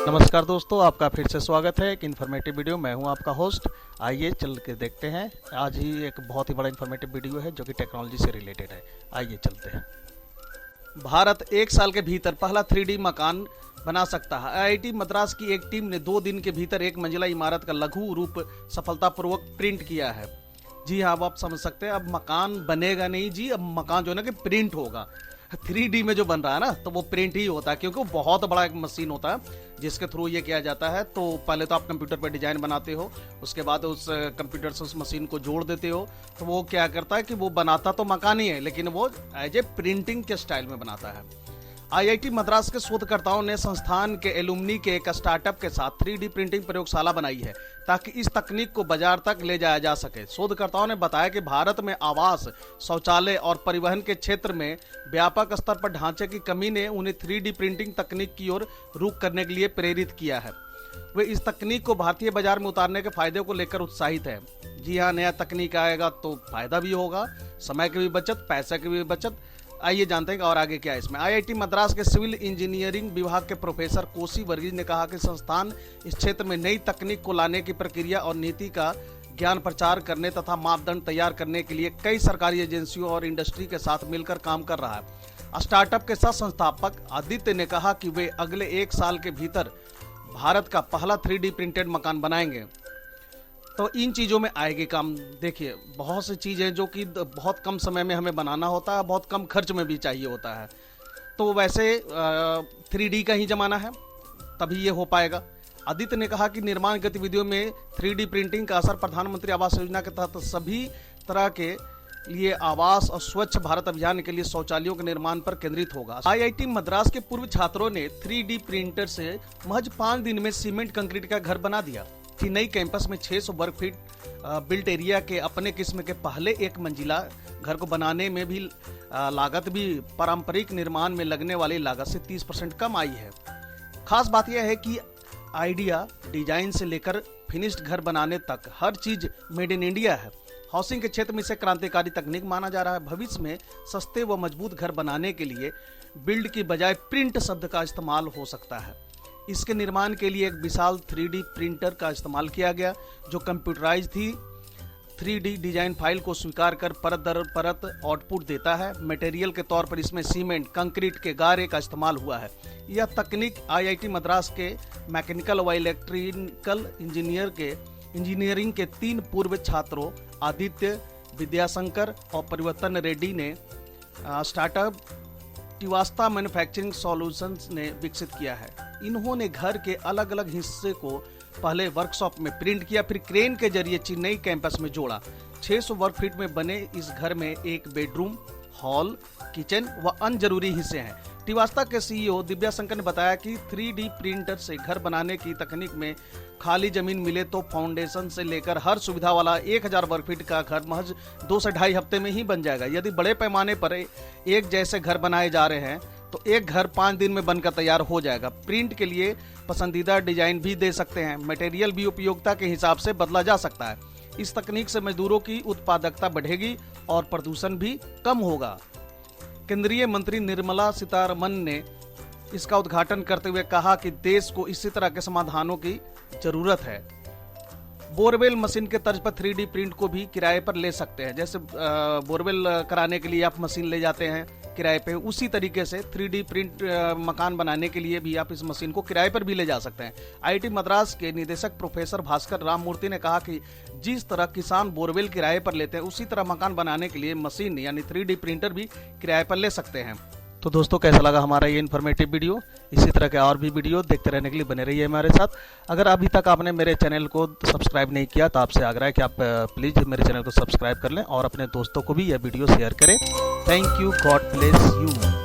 नमस्कार दोस्तों, आपका फिर से स्वागत है एक इन्फॉर्मेटिव वीडियो। मैं हूं आपका होस्ट। आइए चल के देखते हैं। आज ही एक बहुत ही बड़ा इन्फॉर्मेटिव वीडियो है जो कि टेक्नोलॉजी से रिलेटेड है। आइए चलते हैं। भारत 1 साल के भीतर पहला 3D मकान बना सकता है। आईआईटी मद्रास की एक टीम ने 2 दिन के भीतर एक मंजिला इमारत का लघु रूप सफलतापूर्वक प्रिंट किया है। जी हाँ, अब आप समझ सकते हैं, अब मकान बनेगा नहीं जी, अब मकान जो है ना कि प्रिंट होगा। 3D में जो बन रहा है ना, तो वो प्रिंट ही होता है, क्योंकि वो बहुत बड़ा एक मशीन होता है जिसके थ्रू ये किया जाता है। तो पहले तो आप कंप्यूटर पर डिजाइन बनाते हो, उसके बाद उस कंप्यूटर से उस मशीन को जोड़ देते हो। तो वो क्या करता है कि वो बनाता तो मकान ही है, लेकिन वो एज ए प्रिंटिंग के स्टाइल में बनाता है। आईआईटी मद्रास के शोधकर्ताओं ने संस्थान के एलुमनी के एक स्टार्टअप के साथ 3D प्रिंटिंग प्रयोगशाला बनाई है ताकि इस तकनीक को बाजार तक ले जाया जा सके। शोधकर्ताओं ने बताया कि भारत में आवास, शौचालय और परिवहन के क्षेत्र में व्यापक स्तर पर ढांचे की कमी ने उन्हें 3D प्रिंटिंग तकनीक की ओर रुख करने के लिए प्रेरित किया है। वे इस तकनीक को भारतीय बाजार में उतारने के फायदे को लेकर उत्साहित है। जी हाँ, नया तकनीक आएगा तो फायदा भी होगा, समय की भी बचत, पैसे की भी बचत। आइए जानते हैं कि और आगे क्या है इसमें। आईआईटी मद्रास के सिविल इंजीनियरिंग विभाग के प्रोफेसर कोसी वर्गीज ने कहा कि संस्थान इस क्षेत्र में नई तकनीक को लाने की प्रक्रिया और नीति का ज्ञान प्रचार करने तथा मापदंड तैयार करने के लिए कई सरकारी एजेंसियों और इंडस्ट्री के साथ मिलकर काम कर रहा है। स्टार्टअप के साथ संस्थापक आदित्य ने कहा कि वे अगले 1 साल के भीतर भारत का पहला 3D प्रिंटेड मकान बनाएंगे। तो इन चीज़ों में आएगी काम। देखिए, बहुत सी चीज़ें जो कि बहुत कम समय में हमें बनाना होता है, बहुत कम खर्च में भी चाहिए होता है। तो वैसे 3D का ही ज़माना है, तभी ये हो पाएगा। आदित्य ने कहा कि निर्माण गतिविधियों में 3D प्रिंटिंग का असर प्रधानमंत्री आवास योजना के तहत सभी तरह के लिए आवास और स्वच्छ भारत अभियान के लिए शौचालयों के निर्माण पर केंद्रित होगा। आईआईटी मद्रास के पूर्व छात्रों ने 3D प्रिंटर से महज 5 दिन में सीमेंट कंक्रीट का घर बना दिया। चेन्नई कैंपस में 600 वर्ग फीट बिल्ट एरिया के अपने किस्म के पहले एक मंजिला घर को बनाने में भी लागत भी पारंपरिक निर्माण में लगने वाली लागत से 30% कम आई है। खास बात यह है कि आइडिया, डिजाइन से लेकर फिनिश्ड घर बनाने तक हर चीज मेड इन इंडिया है। हाउसिंग के क्षेत्र में इसे क्रांतिकारी तकनीक माना जा रहा है। भविष्य में सस्ते व मजबूत घर बनाने के लिए बिल्ड की बजाय प्रिंट शब्द का इस्तेमाल हो सकता है। इसके निर्माण के लिए एक विशाल 3D प्रिंटर का इस्तेमाल किया गया जो कंप्यूटराइज थी 3D डिजाइन फाइल को स्वीकार कर परत दर परत आउटपुट देता है। मटेरियल के तौर पर इसमें सीमेंट, कंक्रीट के गारे का इस्तेमाल हुआ है। यह तकनीक आईआईटी मद्रास के मैकेनिकल व इलेक्ट्रिकल इंजीनियरिंग के 3 पूर्व छात्रों आदित्य, विद्याशंकर और परिवर्तन रेड्डी ने स्टार्टअप टिवास्ता मैन्युफैक्चरिंग सॉल्यूशंस ने विकसित किया है। इन्होंने घर के अलग अलग हिस्से को पहले वर्कशॉप में प्रिंट किया, फिर क्रेन के जरिए चेन्नई कैंपस में जोड़ा। 600 वर्ग फीट में बने इस घर में एक बेडरूम, हॉल, किचन व अन्य जरूरी हिस्से हैं। टिवास्ता के सीईओ दिव्याशंकर ने बताया कि 3D प्रिंटर से घर बनाने की तकनीक में खाली जमीन मिले तो फाउंडेशन से लेकर हर सुविधा वाला 1000 वर्ग फीट का घर महज 2 से ढाई हफ्ते में ही बन जाएगा। यदि बड़े पैमाने पर एक जैसे घर बनाए जा रहे हैं तो एक घर 5 दिन में बनकर तैयार हो जाएगा। प्रिंट के लिए पसंदीदा डिजाइन भी दे सकते हैं। मटेरियल भी उपयोगिता के हिसाब से बदला जा सकता है। इस तकनीक से मजदूरों की उत्पादकता बढ़ेगी और प्रदूषण भी कम होगा। केंद्रीय मंत्री निर्मला सीतारमण ने इसका उद्घाटन करते हुए कहा कि देश को इसी तरह के समाधानों की जरूरत है। बोरवेल मशीन के तर्ज पर 3D प्रिंट को भी किराए पर ले सकते हैं। जैसे बोरवेल कराने के लिए आप मशीन ले जाते हैं किराए पे, उसी तरीके से 3D प्रिंट मकान बनाने के लिए भी आप इस मशीन को किराए पर भी ले जा सकते हैं। आईआईटी मद्रास के निदेशक प्रोफेसर भास्कर राममूर्ति ने कहा कि जिस तरह किसान बोरवेल किराए पर लेते हैं, उसी तरह मकान बनाने के लिए मशीन यानी 3D प्रिंटर भी किराए पर ले सकते हैं। तो दोस्तों, कैसा लगा हमारा ये इन्फॉर्मेटिव वीडियो? इसी तरह के और भी वीडियो देखते रहने के लिए बने रहिए हमारे साथ। अगर अभी तक आपने मेरे चैनल को सब्सक्राइब नहीं किया तो आपसे आग्रह है कि आप प्लीज़ मेरे चैनल को सब्सक्राइब कर लें और अपने दोस्तों को भी यह वीडियो शेयर करें। Thank you, God bless you.